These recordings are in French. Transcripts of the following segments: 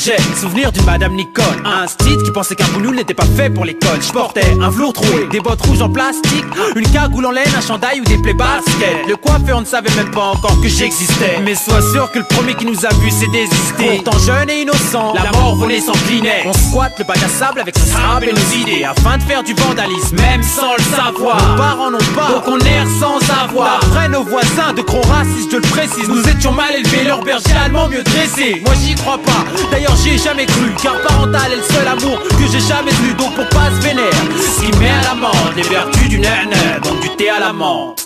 Check, souvenir d'une madame Nicole. Un style qui pensait qu'un boulot n'était pas fait pour l'école. Je portais un velours troué, des bottes rouges en plastique, une cagoule en laine, un chandail ou des plaies baskets. Le coiffeur ne savait même pas encore que j'existais. Mais sois sûr que le premier qui nous a vu s'est désisté. Pourtant jeune et innocent, la mort volée s'inclinait. On squatte le bac à sable avec son sable et nos idées, afin de faire du vandalisme, même sans le savoir. Nos parents n'ont pas, donc on erre sans avoir. Après nos voisins de gros racistes, je le précise, nous étions mal élevés, leur berger allemand mieux dressé. Moi j'y crois pas, d'ailleurs j'y ai jamais cru, car parental est le seul amour que j'ai jamais eu. Donc pour pas se vénère, ce qui met à l'amende les vertus du nana, donc du thé à la menthe.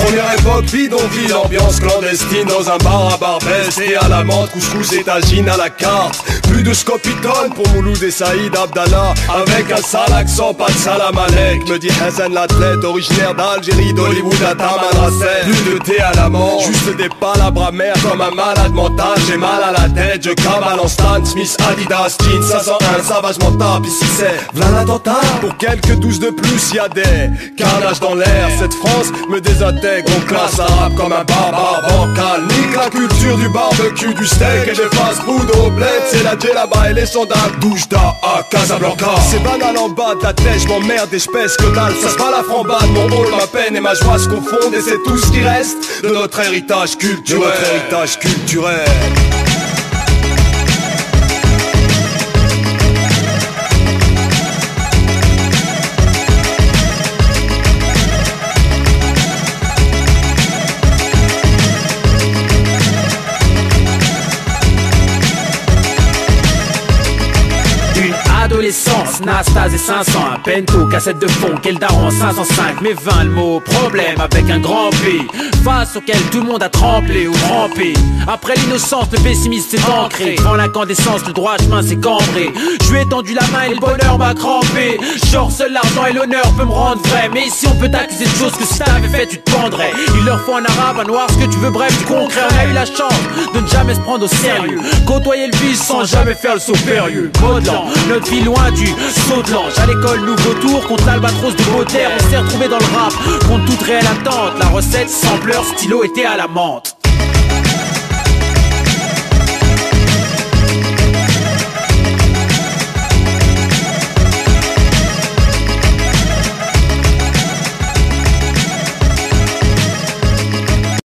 Première époque, bidonville, ambiance clandestine dans un bar à Barbès et à la menthe, couscous et tagine à la carte. Plus de scopitone pour Mouloud et Saïd Abdallah, avec un sale accent, pas de salam alek, me dit Hassan l'athlète, originaire d'Algérie, d'Hollywood à Tamanrasset. Plus de thé à la menthe, juste des palabres amères comme un malade mental. J'ai mal à la tête, je cavale en Stan Smith, Adidas, jeans 501, savage mental. Ici c'est v'là l'attentat. Pour quelques douces de plus, y'a des carnages dans l'air. Cette France me désintègre. On classe arabe comme un barbare bancal. Nique la culture du barbecue, du steak et des fast-food au bled. C'est la djellaba et les sandales Doujda à Casablanca. C'est banal en bas de la tête, j'm'emmerde et j'pèse que dalle. Ça se bat la frambade, mon rôle, ma peine et ma joie se confondent. Et c'est tout ce qui reste de notre héritage culturel. Adolescence, Nastase et 500, un Pento, cassette de fond, quel daron 505, mais 20 le mot, problème avec un grand P, face auquel tout le monde a tremblé ou trempé. Après l'innocence, le pessimisme s'est ancré, devant l'incandescence, le droit chemin s'est cambré. Je lui ai tendu la main et le bonheur m'a crampé. Genre seul l'argent et l'honneur peut me rendre vrai, mais ici on peut t'accuser de choses que si t'avais fait tu te pendrais. Il leur faut un arabe, un noir, ce que tu veux, bref du concret. On a eu la chance de ne jamais se prendre au sérieux, côtoyer le vice sans jamais faire le saut périlleux. Modelant, notre vie loin du saut de l'ange. À l'école, nouveau tour contre l'albatros de Baudelaire. On s'est retrouvé dans le rap contre toute réelle attente. La recette, sampleur, stylo était à la menthe.